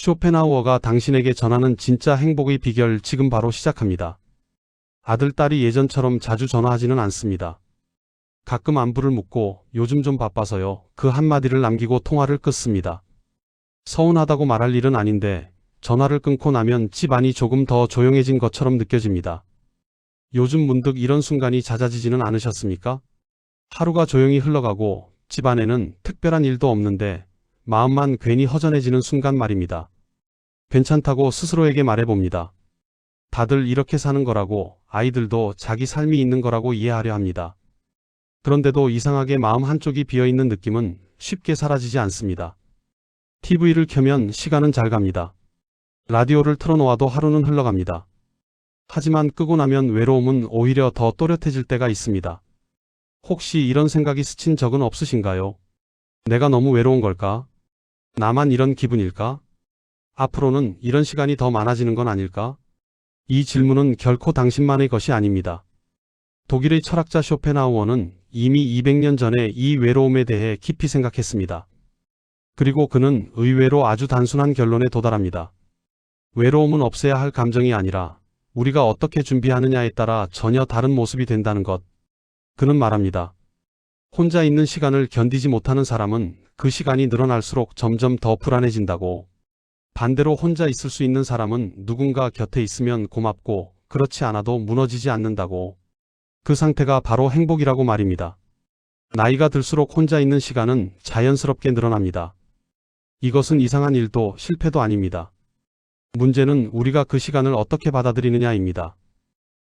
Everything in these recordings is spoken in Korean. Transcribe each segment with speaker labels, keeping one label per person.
Speaker 1: 쇼펜하우어가 당신에게 전하는 진짜 행복의 비결 지금 바로 시작합니다. 아들, 딸이 예전처럼 자주 전화하지는 않습니다. 가끔 안부를 묻고 요즘 좀 바빠서요. 그 한마디를 남기고 통화를 끊습니다. 서운하다고 말할 일은 아닌데 전화를 끊고 나면 집안이 조금 더 조용해진 것처럼 느껴집니다. 요즘 문득 이런 순간이 잦아지지는 않으셨습니까? 하루가 조용히 흘러가고 집안에는 특별한 일도 없는데 마음만 괜히 허전해지는 순간 말입니다. 괜찮다고 스스로에게 말해봅니다. 다들 이렇게 사는 거라고, 아이들도 자기 삶이 있는 거라고 이해하려 합니다. 그런데도 이상하게 마음 한쪽이 비어있는 느낌은 쉽게 사라지지 않습니다. TV를 켜면 시간은 잘 갑니다. 라디오를 틀어놓아도 하루는 흘러갑니다. 하지만 끄고 나면 외로움은 오히려 더 또렷해질 때가 있습니다. 혹시 이런 생각이 스친 적은 없으신가요? 내가 너무 외로운 걸까? 나만 이런 기분일까? 앞으로는 이런 시간이 더 많아지는 건 아닐까? 이 질문은 결코 당신만의 것이 아닙니다. 독일의 철학자 쇼펜하우어는 이미 200년 전에 이 외로움에 대해 깊이 생각했습니다. 그리고 그는 의외로 아주 단순한 결론에 도달합니다. 외로움은 없애야 할 감정이 아니라 우리가 어떻게 준비하느냐에 따라 전혀 다른 모습이 된다는 것. 그는 말합니다. 혼자 있는 시간을 견디지 못하는 사람은 그 시간이 늘어날수록 점점 더 불안해진다고. 반대로 혼자 있을 수 있는 사람은 누군가 곁에 있으면 고맙고 그렇지 않아도 무너지지 않는다고. 그 상태가 바로 행복이라고 말입니다. 나이가 들수록 혼자 있는 시간은 자연스럽게 늘어납니다. 이것은 이상한 일도 실패도 아닙니다. 문제는 우리가 그 시간을 어떻게 받아들이느냐입니다.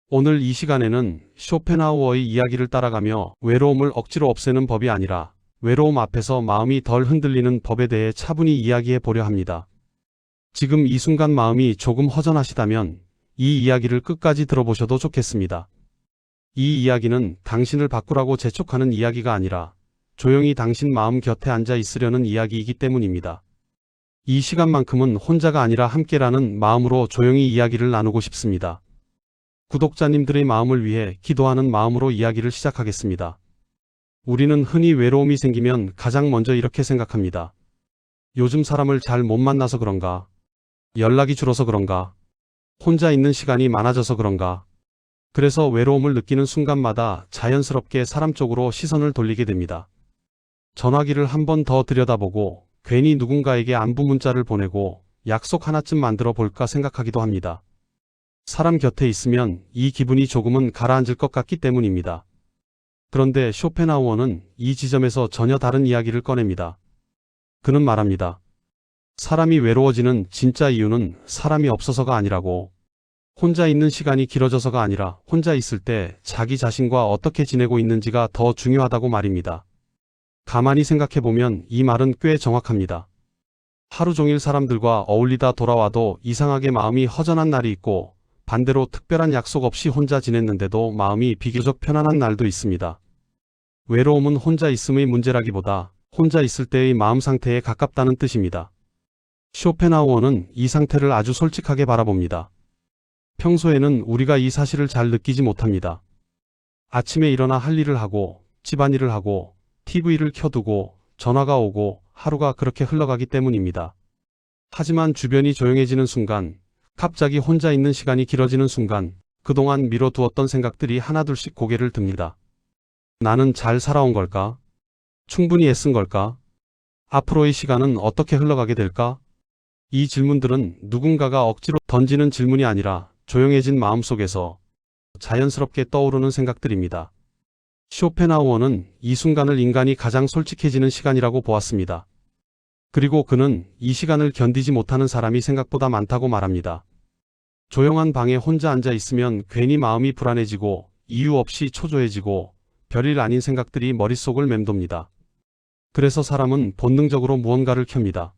Speaker 1: 오늘 이 시간에는 쇼펜하우어의 이야기를 따라가며 외로움을 억지로 없애는 법이 아니라 외로움 앞에서 마음이 덜 흔들리는 법에 대해 차분히 이야기해 보려 합니다. 지금 이 순간 마음이 조금 허전하시다면 이 이야기를 끝까지 들어보셔도 좋겠습니다. 이 이야기는 당신을 바꾸라고 재촉하는 이야기가 아니라 조용히 당신 마음 곁에 앉아 있으려는 이야기이기 때문입니다. 이 시간만큼은 혼자가 아니라 함께라는 마음으로 조용히 이야기를 나누고 싶습니다. 구독자님들의 마음을 위해 기도하는 마음으로 이야기를 시작하겠습니다. 우리는 흔히 외로움이 생기면 가장 먼저 이렇게 생각합니다. 요즘 사람을 잘 못 만나서 그런가? 연락이 줄어서 그런가? 혼자 있는 시간이 많아져서 그런가? 그래서 외로움을 느끼는 순간마다 자연스럽게 사람 쪽으로 시선을 돌리게 됩니다. 전화기를 한 번 더 들여다보고 괜히 누군가에게 안부 문자를 보내고 약속 하나쯤 만들어 볼까 생각하기도 합니다. 사람 곁에 있으면 이 기분이 조금은 가라앉을 것 같기 때문입니다. 그런데 쇼펜하우어는 이 지점에서 전혀 다른 이야기를 꺼냅니다. 그는 말합니다. 사람이 외로워지는 진짜 이유는 사람이 없어서가 아니라고. 혼자 있는 시간이 길어져서가 아니라 혼자 있을 때 자기 자신과 어떻게 지내고 있는지가 더 중요하다고 말입니다. 가만히 생각해보면 이 말은 꽤 정확합니다. 하루 종일 사람들과 어울리다 돌아와도 이상하게 마음이 허전한 날이 있고 반대로 특별한 약속 없이 혼자 지냈는데도 마음이 비교적 편안한 날도 있습니다. 외로움은 혼자 있음의 문제라기보다 혼자 있을 때의 마음 상태에 가깝다는 뜻입니다. 쇼펜하우어는 이 상태를 아주 솔직하게 바라봅니다. 평소에는 우리가 이 사실을 잘 느끼지 못합니다. 아침에 일어나 할 일을 하고 집안일을 하고 TV를 켜두고 전화가 오고 하루가 그렇게 흘러가기 때문입니다. 하지만 주변이 조용해지는 순간, 갑자기 혼자 있는 시간이 길어지는 순간 그동안 미뤄두었던 생각들이 하나둘씩 고개를 듭니다. 나는 잘 살아온 걸까? 충분히 애쓴 걸까? 앞으로의 시간은 어떻게 흘러가게 될까? 이 질문들은 누군가가 억지로 던지는 질문이 아니라 조용해진 마음속에서 자연스럽게 떠오르는 생각들입니다. 쇼펜하우어는 이 순간을 인간이 가장 솔직해지는 시간이라고 보았습니다. 그리고 그는 이 시간을 견디지 못하는 사람이 생각보다 많다고 말합니다. 조용한 방에 혼자 앉아 있으면 괜히 마음이 불안해지고 이유 없이 초조해지고 별일 아닌 생각들이 머릿속을 맴돕니다. 그래서 사람은 본능적으로 무언가를 켭니다.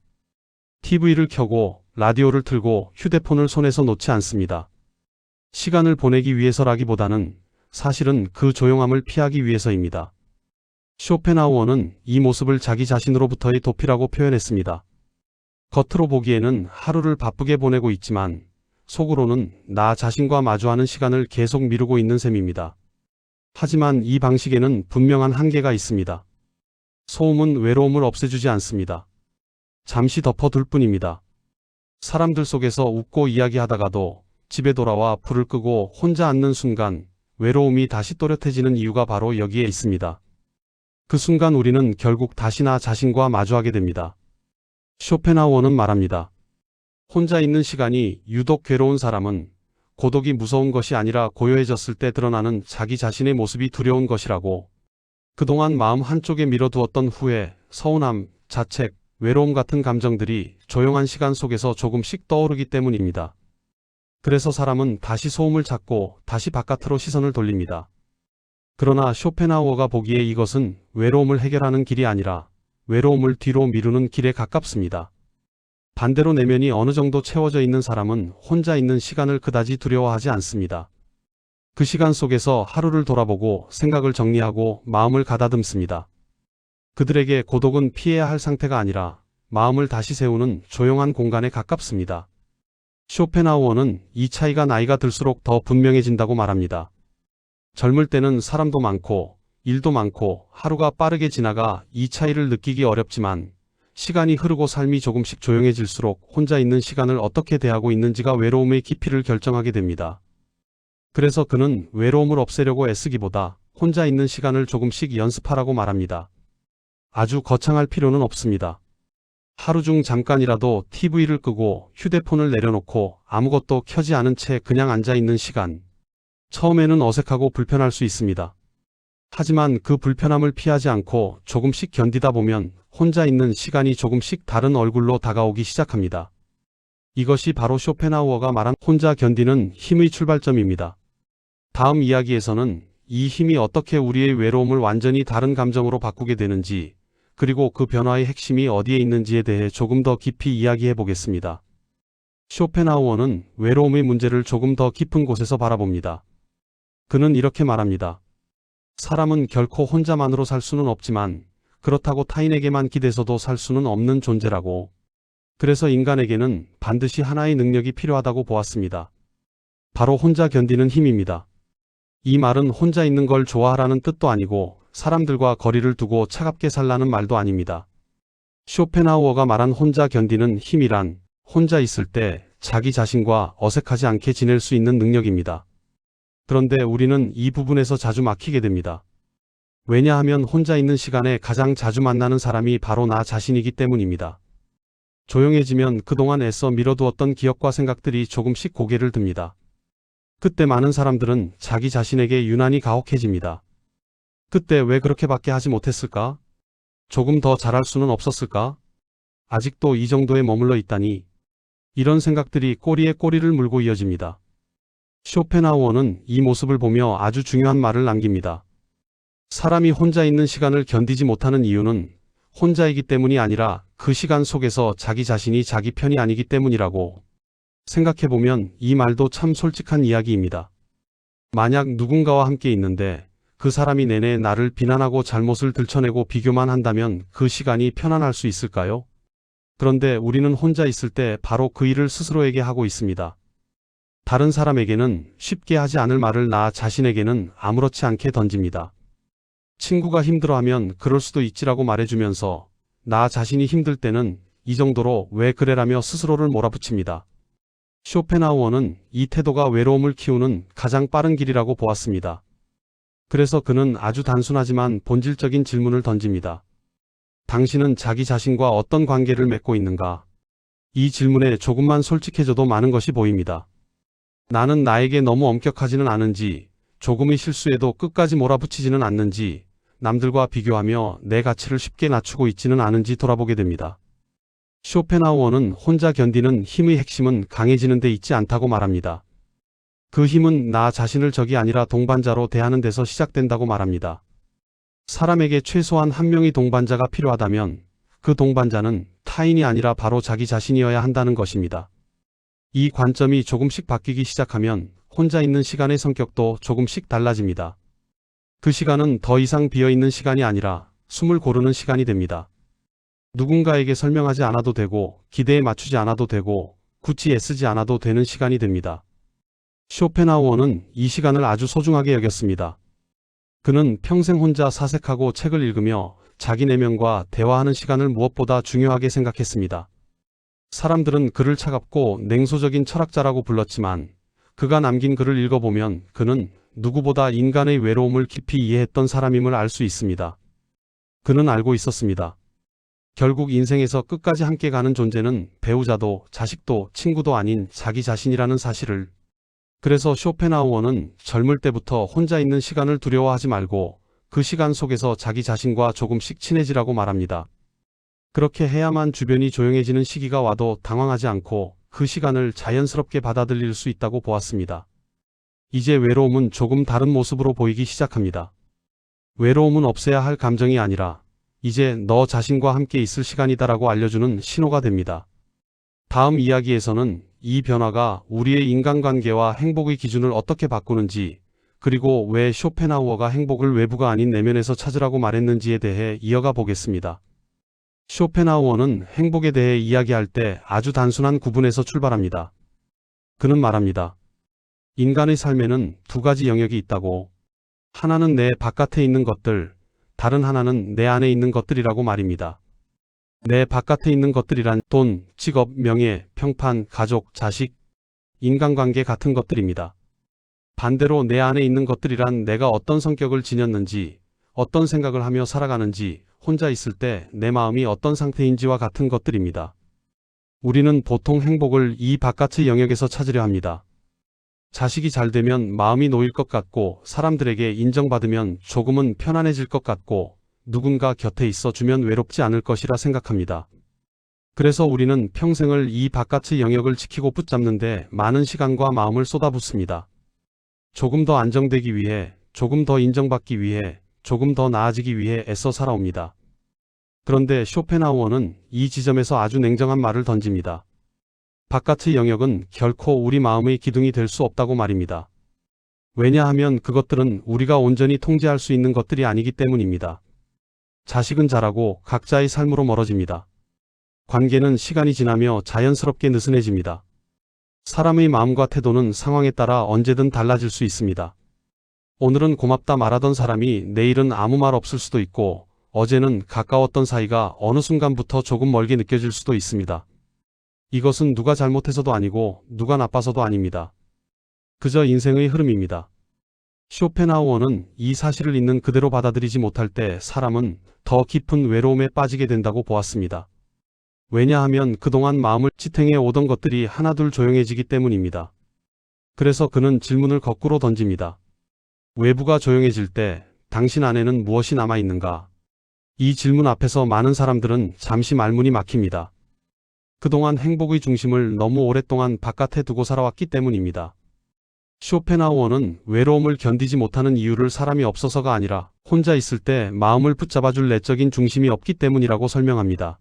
Speaker 1: TV를 켜고 라디오를 틀고 휴대폰을 손에서 놓지 않습니다. 시간을 보내기 위해서라기보다는 사실은 그 조용함을 피하기 위해서입니다. 쇼펜하우어는 이 모습을 자기 자신으로부터의 도피라고 표현했습니다. 겉으로 보기에는 하루를 바쁘게 보내고 있지만 속으로는 나 자신과 마주하는 시간을 계속 미루고 있는 셈입니다. 하지만 이 방식에는 분명한 한계가 있습니다. 소음은 외로움을 없애주지 않습니다. 잠시 덮어둘 뿐입니다. 사람들 속에서 웃고 이야기하다가도 집에 돌아와 불을 끄고 혼자 앉는 순간 외로움이 다시 또렷해지는 이유가 바로 여기에 있습니다. 그 순간 우리는 결국 다시 나 자신과 마주하게 됩니다. 쇼펜하우어는 말합니다. 혼자 있는 시간이 유독 괴로운 사람은 고독이 무서운 것이 아니라 고요해졌을 때 드러나는 자기 자신의 모습이 두려운 것이라고. 그동안 마음 한쪽에 밀어두었던 후회, 서운함, 자책, 외로움 같은 감정들이 조용한 시간 속에서 조금씩 떠오르기 때문입니다. 그래서 사람은 다시 소음을 찾고 다시 바깥으로 시선을 돌립니다. 그러나 쇼펜하우어가 보기에 이것은 외로움을 해결하는 길이 아니라 외로움을 뒤로 미루는 길에 가깝습니다. 반대로 내면이 어느 정도 채워져 있는 사람은 혼자 있는 시간을 그다지 두려워하지 않습니다. 그 시간 속에서 하루를 돌아보고 생각을 정리하고 마음을 가다듬습니다. 그들에게 고독은 피해야 할 상태가 아니라 마음을 다시 세우는 조용한 공간에 가깝습니다. 쇼펜하우어는 이 차이가 나이가 들수록 더 분명해진다고 말합니다. 젊을 때는 사람도 많고 일도 많고 하루가 빠르게 지나가 이 차이를 느끼기 어렵지만 시간이 흐르고 삶이 조금씩 조용해질수록 혼자 있는 시간을 어떻게 대하고 있는지가 외로움의 깊이를 결정하게 됩니다. 그래서 그는 외로움을 없애려고 애쓰기보다 혼자 있는 시간을 조금씩 연습하라고 말합니다. 아주 거창할 필요는 없습니다. 하루 중 잠깐이라도 TV를 끄고 휴대폰을 내려놓고 아무것도 켜지 않은 채 그냥 앉아 있는 시간. 처음에는 어색하고 불편할 수 있습니다. 하지만 그 불편함을 피하지 않고 조금씩 견디다 보면 혼자 있는 시간이 조금씩 다른 얼굴로 다가오기 시작합니다. 이것이 바로 쇼펜하우어가 말한 혼자 견디는 힘의 출발점입니다. 다음 이야기에서는 이 힘이 어떻게 우리의 외로움을 완전히 다른 감정으로 바꾸게 되는지, 그리고 그 변화의 핵심이 어디에 있는지에 대해 조금 더 깊이 이야기해 보겠습니다. 쇼펜하우어는 외로움의 문제를 조금 더 깊은 곳에서 바라봅니다. 그는 이렇게 말합니다. 사람은 결코 혼자만으로 살 수는 없지만 그렇다고 타인에게만 기대서도 살 수는 없는 존재라고. 그래서 인간에게는 반드시 하나의 능력이 필요하다고 보았습니다. 바로 혼자 견디는 힘입니다. 이 말은 혼자 있는 걸 좋아하라는 뜻도 아니고 사람들과 거리를 두고 차갑게 살라는 말도 아닙니다. 쇼펜하우어가 말한 혼자 견디는 힘이란 혼자 있을 때 자기 자신과 어색하지 않게 지낼 수 있는 능력입니다. 그런데 우리는 이 부분에서 자주 막히게 됩니다. 왜냐하면 혼자 있는 시간에 가장 자주 만나는 사람이 바로 나 자신이기 때문입니다. 조용해지면 그동안 애써 밀어두었던 기억과 생각들이 조금씩 고개를 듭니다. 그때 많은 사람들은 자기 자신에게 유난히 가혹해집니다. 그때 왜 그렇게밖에 하지 못했을까? 조금 더 잘할 수는 없었을까? 아직도 이 정도에 머물러 있다니. 이런 생각들이 꼬리에 꼬리를 물고 이어집니다. 쇼펜하우어는 이 모습을 보며 아주 중요한 말을 남깁니다. 사람이 혼자 있는 시간을 견디지 못하는 이유는 혼자이기 때문이 아니라 그 시간 속에서 자기 자신이 자기 편이 아니기 때문이라고. 생각해보면 이 말도 참 솔직한 이야기입니다. 만약 누군가와 함께 있는데 그 사람이 내내 나를 비난하고 잘못을 들춰내고 비교만 한다면 그 시간이 편안할 수 있을까요? 그런데 우리는 혼자 있을 때 바로 그 일을 스스로에게 하고 있습니다. 다른 사람에게는 쉽게 하지 않을 말을 나 자신에게는 아무렇지 않게 던집니다. 친구가 힘들어하면 그럴 수도 있지라고 말해주면서 나 자신이 힘들 때는 이 정도로 왜 그래라며 스스로를 몰아붙입니다. 쇼펜하우어는 이 태도가 외로움을 키우는 가장 빠른 길이라고 보았습니다. 그래서 그는 아주 단순하지만 본질적인 질문을 던집니다. 당신은 자기 자신과 어떤 관계를 맺고 있는가? 이 질문에 조금만 솔직해져도 많은 것이 보입니다. 나는 나에게 너무 엄격하지는 않은지, 조금의 실수에도 끝까지 몰아붙이지는 않는지, 남들과 비교하며 내 가치를 쉽게 낮추고 있지는 않은지 돌아보게 됩니다. 쇼펜하우어는 혼자 견디는 힘의 핵심은 강해지는 데 있지 않다고 말합니다. 그 힘은 나 자신을 적이 아니라 동반자로 대하는 데서 시작된다고 말합니다. 사람에게 최소한 한 명의 동반자가 필요하다면 그 동반자는 타인이 아니라 바로 자기 자신이어야 한다는 것입니다. 이 관점이 조금씩 바뀌기 시작하면 혼자 있는 시간의 성격도 조금씩 달라집니다. 그 시간은 더 이상 비어있는 시간이 아니라 숨을 고르는 시간이 됩니다. 누군가에게 설명하지 않아도 되고 기대에 맞추지 않아도 되고 굳이 애쓰지 않아도 되는 시간이 됩니다. 쇼펜하우어는 이 시간을 아주 소중하게 여겼습니다. 그는 평생 혼자 사색하고 책을 읽으며 자기 내면과 대화하는 시간을 무엇보다 중요하게 생각했습니다. 사람들은 그를 차갑고 냉소적인 철학자라고 불렀지만 그가 남긴 글을 읽어보면 그는 누구보다 인간의 외로움을 깊이 이해했던 사람임을 알 수 있습니다. 그는 알고 있었습니다. 결국 인생에서 끝까지 함께 가는 존재는 배우자도 자식도 친구도 아닌 자기 자신이라는 사실을. 그래서 쇼펜하우어는 젊을 때부터 혼자 있는 시간을 두려워하지 말고 그 시간 속에서 자기 자신과 조금씩 친해지라고 말합니다. 그렇게 해야만 주변이 조용해지는 시기가 와도 당황하지 않고 그 시간을 자연스럽게 받아들일 수 있다고 보았습니다. 이제 외로움은 조금 다른 모습으로 보이기 시작합니다. 외로움은 없애야 할 감정이 아니라 이제 너 자신과 함께 있을 시간이다라고 알려주는 신호가 됩니다. 다음 이야기에서는 이 변화가 우리의 인간관계와 행복의 기준을 어떻게 바꾸는지, 그리고 왜 쇼펜하우어가 행복을 외부가 아닌 내면에서 찾으라고 말했는지에 대해 이어가 보겠습니다. 쇼펜하우어는 행복에 대해 이야기할 때 아주 단순한 구분에서 출발합니다. 그는 말합니다. 인간의 삶에는 두 가지 영역이 있다고. 하나는 내 바깥에 있는 것들, 다른 하나는 내 안에 있는 것들이라고 말입니다. 내 바깥에 있는 것들이란 돈, 직업, 명예, 평판, 가족, 자식, 인간관계 같은 것들입니다. 반대로 내 안에 있는 것들이란 내가 어떤 성격을 지녔는지, 어떤 생각을 하며 살아가는지, 혼자 있을 때 내 마음이 어떤 상태인지와 같은 것들입니다. 우리는 보통 행복을 이 바깥의 영역에서 찾으려 합니다. 자식이 잘 되면 마음이 놓일 것 같고, 사람들에게 인정받으면 조금은 편안해질 것 같고, 누군가 곁에 있어 주면 외롭지 않을 것이라 생각합니다. 그래서 우리는 평생을 이 바깥의 영역을 지키고 붙잡는데 많은 시간과 마음을 쏟아붓습니다. 조금 더 안정되기 위해, 조금 더 인정받기 위해, 조금 더 나아지기 위해 애써 살아옵니다. 그런데 쇼펜하우어는 이 지점에서 아주 냉정한 말을 던집니다. 바깥의 영역은 결코 우리 마음의 기둥이 될 수 없다고 말입니다. 왜냐하면 그것들은 우리가 온전히 통제할 수 있는 것들이 아니기 때문입니다. 자식은 자라고 각자의 삶으로 멀어집니다. 관계는 시간이 지나며 자연스럽게 느슨해집니다. 사람의 마음과 태도는 상황에 따라 언제든 달라질 수 있습니다. 오늘은 고맙다 말하던 사람이 내일은 아무 말 없을 수도 있고, 어제는 가까웠던 사이가 어느 순간부터 조금 멀게 느껴질 수도 있습니다. 이것은 누가 잘못해서도 아니고 누가 나빠서도 아닙니다. 그저 인생의 흐름입니다. 쇼펜하우어는 이 사실을 있는 그대로 받아들이지 못할 때 사람은 더 깊은 외로움에 빠지게 된다고 보았습니다. 왜냐하면 그동안 마음을 지탱해 오던 것들이 하나둘 조용해지기 때문입니다. 그래서 그는 질문을 거꾸로 던집니다. 외부가 조용해질 때 당신 안에는 무엇이 남아있는가? 이 질문 앞에서 많은 사람들은 잠시 말문이 막힙니다. 그동안 행복의 중심을 너무 오랫동안 바깥에 두고 살아왔기 때문입니다. 쇼펜하우어는 외로움을 견디지 못하는 이유를 사람이 없어서가 아니라 혼자 있을 때 마음을 붙잡아줄 내적인 중심이 없기 때문이라고 설명합니다.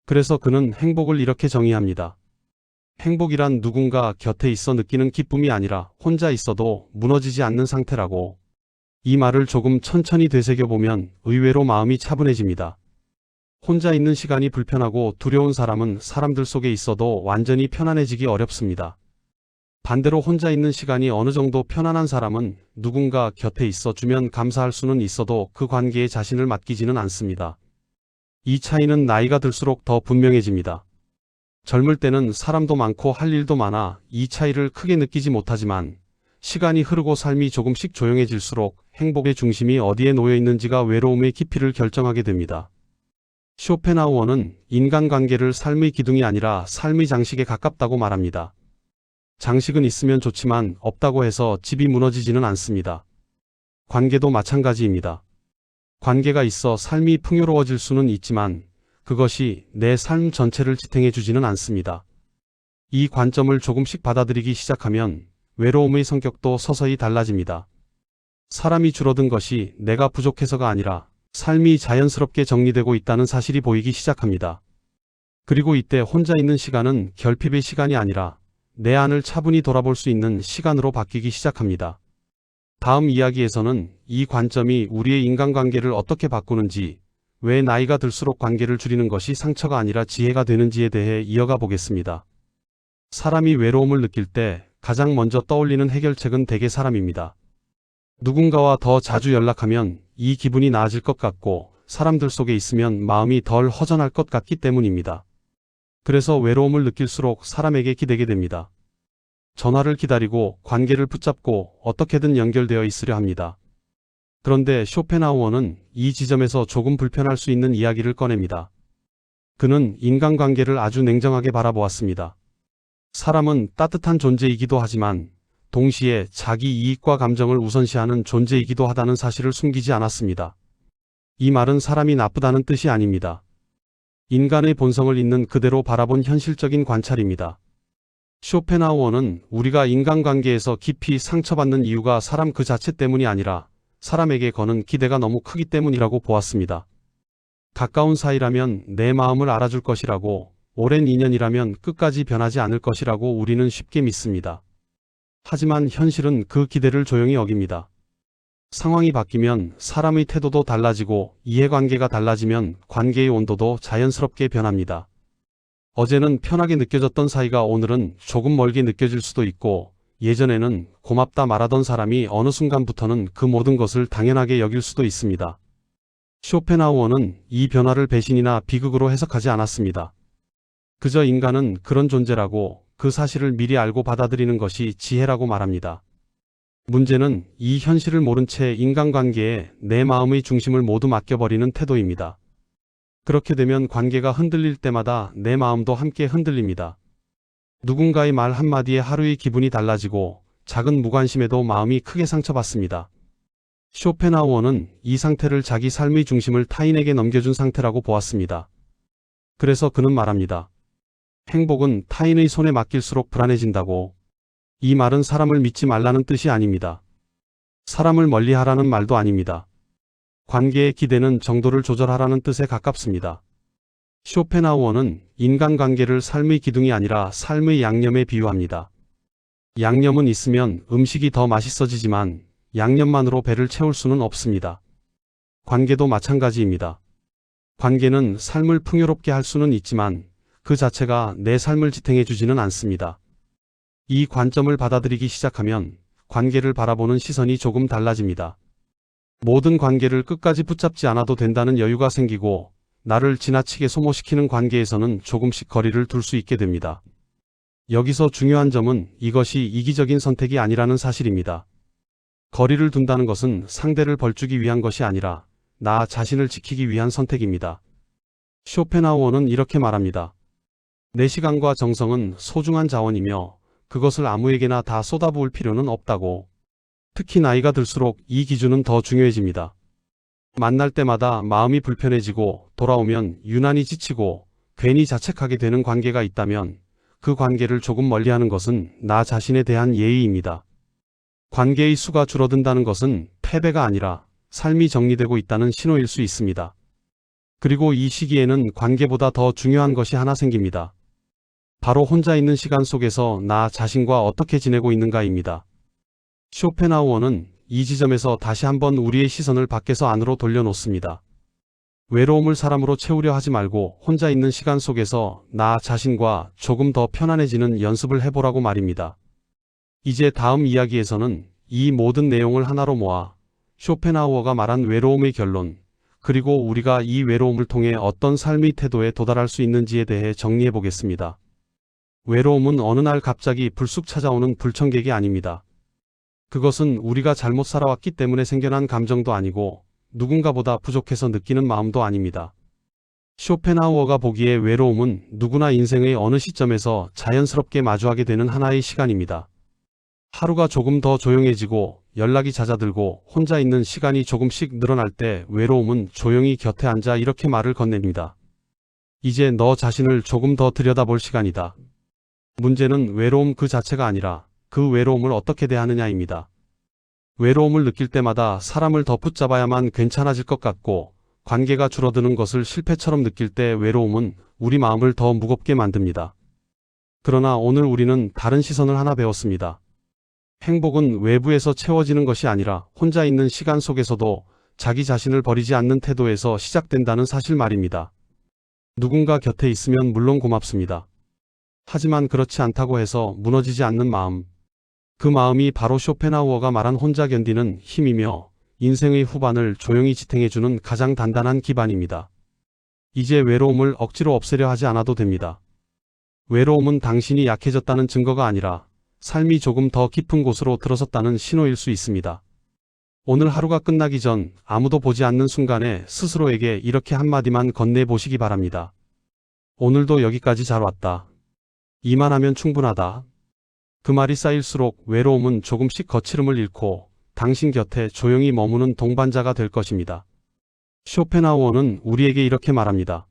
Speaker 1: 그래서 그는 행복을 이렇게 정의합니다. 행복이란 누군가 곁에 있어 느끼는 기쁨이 아니라 혼자 있어도 무너지지 않는 상태라고. 이 말을 조금 천천히 되새겨보면 의외로 마음이 차분해집니다. 혼자 있는 시간이 불편하고 두려운 사람은 사람들 속에 있어도 완전히 편안해지기 어렵습니다. 반대로 혼자 있는 시간이 어느 정도 편안한 사람은 누군가 곁에 있어 주면 감사할 수는 있어도 그 관계에 자신을 맡기지는 않습니다. 이 차이는 나이가 들수록 더 분명해집니다. 젊을 때는 사람도 많고 할 일도 많아 이 차이를 크게 느끼지 못하지만 시간이 흐르고 삶이 조금씩 조용해질수록 행복의 중심이 어디에 놓여 있는지가 외로움의 깊이를 결정하게 됩니다. 쇼펜하우어는 인간관계를 삶의 기둥이 아니라 삶의 장식에 가깝다고 말합니다. 장식은 있으면 좋지만 없다고 해서 집이 무너지지는 않습니다. 관계도 마찬가지입니다. 관계가 있어 삶이 풍요로워질 수는 있지만 그것이 내 삶 전체를 지탱해 주지는 않습니다. 이 관점을 조금씩 받아들이기 시작하면 외로움의 성격도 서서히 달라집니다. 사람이 줄어든 것이 내가 부족해서가 아니라 삶이 자연스럽게 정리되고 있다는 사실이 보이기 시작합니다. 그리고 이때 혼자 있는 시간은 결핍의 시간이 아니라 내 안을 차분히 돌아볼 수 있는 시간으로 바뀌기 시작합니다. 다음 이야기에서는 이 관점이 우리의 인간관계를 어떻게 바꾸는지, 왜 나이가 들수록 관계를 줄이는 것이 상처가 아니라 지혜가 되는지에 대해 이어가 보겠습니다. 사람이 외로움을 느낄 때 가장 먼저 떠올리는 해결책은 대개 사람입니다. 누군가와 더 자주 연락하면 이 기분이 나아질 것 같고 사람들 속에 있으면 마음이 덜 허전할 것 같기 때문입니다. 그래서 외로움을 느낄수록 사람에게 기대게 됩니다. 전화를 기다리고 관계를 붙잡고 어떻게든 연결되어 있으려 합니다. 그런데 쇼펜하우어는 이 지점에서 조금 불편할 수 있는 이야기를 꺼냅니다. 그는 인간관계를 아주 냉정하게 바라보았습니다. 사람은 따뜻한 존재이기도 하지만 동시에 자기 이익과 감정을 우선시하는 존재이기도 하다는 사실을 숨기지 않았습니다. 이 말은 사람이 나쁘다는 뜻이 아닙니다. 인간의 본성을 있는 그대로 바라본 현실적인 관찰입니다. 쇼펜하우어는 우리가 인간관계에서 깊이 상처받는 이유가 사람 그 자체 때문이 아니라 사람에게 거는 기대가 너무 크기 때문이라고 보았습니다. 가까운 사이라면 내 마음을 알아줄 것이라고, 오랜 인연이라면 끝까지 변하지 않을 것이라고 우리는 쉽게 믿습니다. 하지만 현실은 그 기대를 조용히 어깁니다. 상황이 바뀌면 사람의 태도도 달라지고 이해관계가 달라지면 관계의 온도도 자연스럽게 변합니다. 어제는 편하게 느껴졌던 사이가 오늘은 조금 멀게 느껴질 수도 있고, 예전에는 고맙다 말하던 사람이 어느 순간부터는 그 모든 것을 당연하게 여길 수도 있습니다. 쇼펜하우어는 이 변화를 배신이나 비극으로 해석하지 않았습니다. 그저 인간은 그런 존재라고, 그 사실을 미리 알고 받아들이는 것이 지혜라고 말합니다. 문제는 이 현실을 모른 채 인간관계에 내 마음의 중심을 모두 맡겨버리는 태도입니다. 그렇게 되면 관계가 흔들릴 때마다 내 마음도 함께 흔들립니다. 누군가의 말 한마디에 하루의 기분이 달라지고 작은 무관심에도 마음이 크게 상처받습니다. 쇼펜하우어는 이 상태를 자기 삶의 중심을 타인에게 넘겨준 상태라고 보았습니다. 그래서 그는 말합니다. 행복은 타인의 손에 맡길수록 불안해진다고. 이 말은 사람을 믿지 말라는 뜻이 아닙니다. 사람을 멀리하라는 말도 아닙니다. 관계의 기대는 정도를 조절하라는 뜻에 가깝습니다. 쇼펜하우어는 인간관계를 삶의 기둥이 아니라 삶의 양념에 비유합니다. 양념은 있으면 음식이 더 맛있어지지만 양념만으로 배를 채울 수는 없습니다. 관계도 마찬가지입니다. 관계는 삶을 풍요롭게 할 수는 있지만 그 자체가 내 삶을 지탱해 주지는 않습니다. 이 관점을 받아들이기 시작하면 관계를 바라보는 시선이 조금 달라집니다. 모든 관계를 끝까지 붙잡지 않아도 된다는 여유가 생기고 나를 지나치게 소모시키는 관계에서는 조금씩 거리를 둘 수 있게 됩니다. 여기서 중요한 점은 이것이 이기적인 선택이 아니라는 사실입니다. 거리를 둔다는 것은 상대를 벌주기 위한 것이 아니라 나 자신을 지키기 위한 선택입니다. 쇼펜하우어는 이렇게 말합니다. 내 시간과 정성은 소중한 자원이며 그것을 아무에게나 다 쏟아부을 필요는 없다고. 특히 나이가 들수록 이 기준은 더 중요해집니다. 만날 때마다 마음이 불편해지고 돌아오면 유난히 지치고 괜히 자책하게 되는 관계가 있다면 그 관계를 조금 멀리하는 것은 나 자신에 대한 예의입니다. 관계의 수가 줄어든다는 것은 패배가 아니라 삶이 정리되고 있다는 신호일 수 있습니다. 그리고 이 시기에는 관계보다 더 중요한 것이 하나 생깁니다. 바로 혼자 있는 시간 속에서 나 자신과 어떻게 지내고 있는가입니다. 쇼펜하우어는 이 지점에서 다시 한번 우리의 시선을 밖에서 안으로 돌려놓습니다. 외로움을 사람으로 채우려 하지 말고 혼자 있는 시간 속에서 나 자신과 조금 더 편안해지는 연습을 해보라고 말입니다. 이제 다음 이야기에서는 이 모든 내용을 하나로 모아 쇼펜하우어가 말한 외로움의 결론, 그리고 우리가 이 외로움을 통해 어떤 삶의 태도에 도달할 수 있는지에 대해 정리해 보겠습니다. 외로움은 어느 날 갑자기 불쑥 찾아오는 불청객이 아닙니다. 그것은 우리가 잘못 살아왔기 때문에 생겨난 감정도 아니고 누군가보다 부족해서 느끼는 마음도 아닙니다. 쇼펜하우어가 보기에 외로움은 누구나 인생의 어느 시점에서 자연스럽게 마주하게 되는 하나의 시간입니다. 하루가 조금 더 조용해지고 연락이 잦아들고 혼자 있는 시간이 조금씩 늘어날 때 외로움은 조용히 곁에 앉아 이렇게 말을 건넵니다. 이제 너 자신을 조금 더 들여다볼 시간이다. 문제는 외로움 그 자체가 아니라 그 외로움을 어떻게 대하느냐입니다. 외로움을 느낄 때마다 사람을 더 붙잡아야만 괜찮아질 것 같고 관계가 줄어드는 것을 실패처럼 느낄 때 외로움은 우리 마음을 더 무겁게 만듭니다. 그러나 오늘 우리는 다른 시선을 하나 배웠습니다. 행복은 외부에서 채워지는 것이 아니라 혼자 있는 시간 속에서도 자기 자신을 버리지 않는 태도에서 시작된다는 사실 말입니다. 누군가 곁에 있으면 물론 고맙습니다. 하지만 그렇지 않다고 해서 무너지지 않는 마음. 그 마음이 바로 쇼펜하우어가 말한 혼자 견디는 힘이며 인생의 후반을 조용히 지탱해주는 가장 단단한 기반입니다. 이제 외로움을 억지로 없애려 하지 않아도 됩니다. 외로움은 당신이 약해졌다는 증거가 아니라 삶이 조금 더 깊은 곳으로 들어섰다는 신호일 수 있습니다. 오늘 하루가 끝나기 전 아무도 보지 않는 순간에 스스로에게 이렇게 한마디만 건네보시기 바랍니다. 오늘도 여기까지 잘 왔다. 이만하면 충분하다. 그 말이 쌓일수록 외로움은 조금씩 거칠음을 잃고 당신 곁에 조용히 머무는 동반자가 될 것입니다. 쇼펜하우어는 우리에게 이렇게 말합니다.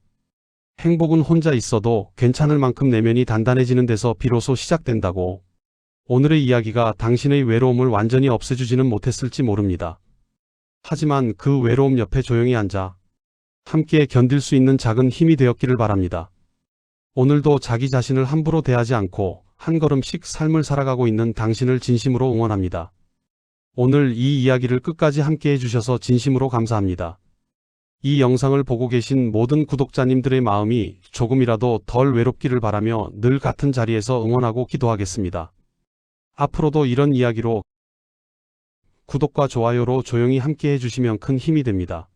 Speaker 1: 행복은 혼자 있어도 괜찮을 만큼 내면이 단단해지는 데서 비로소 시작된다고. 오늘의 이야기가 당신의 외로움을 완전히 없애주지는 못했을지 모릅니다. 하지만 그 외로움 옆에 조용히 앉아 함께 견딜 수 있는 작은 힘이 되었기를 바랍니다. 오늘도 자기 자신을 함부로 대하지 않고 한 걸음씩 삶을 살아가고 있는 당신을 진심으로 응원합니다. 오늘 이 이야기를 끝까지 함께 해주셔서 진심으로 감사합니다. 이 영상을 보고 계신 모든 구독자님들의 마음이 조금이라도 덜 외롭기를 바라며 늘 같은 자리에서 응원하고 기도하겠습니다. 앞으로도 이런 이야기로 구독과 좋아요로 조용히 함께 해주시면 큰 힘이 됩니다.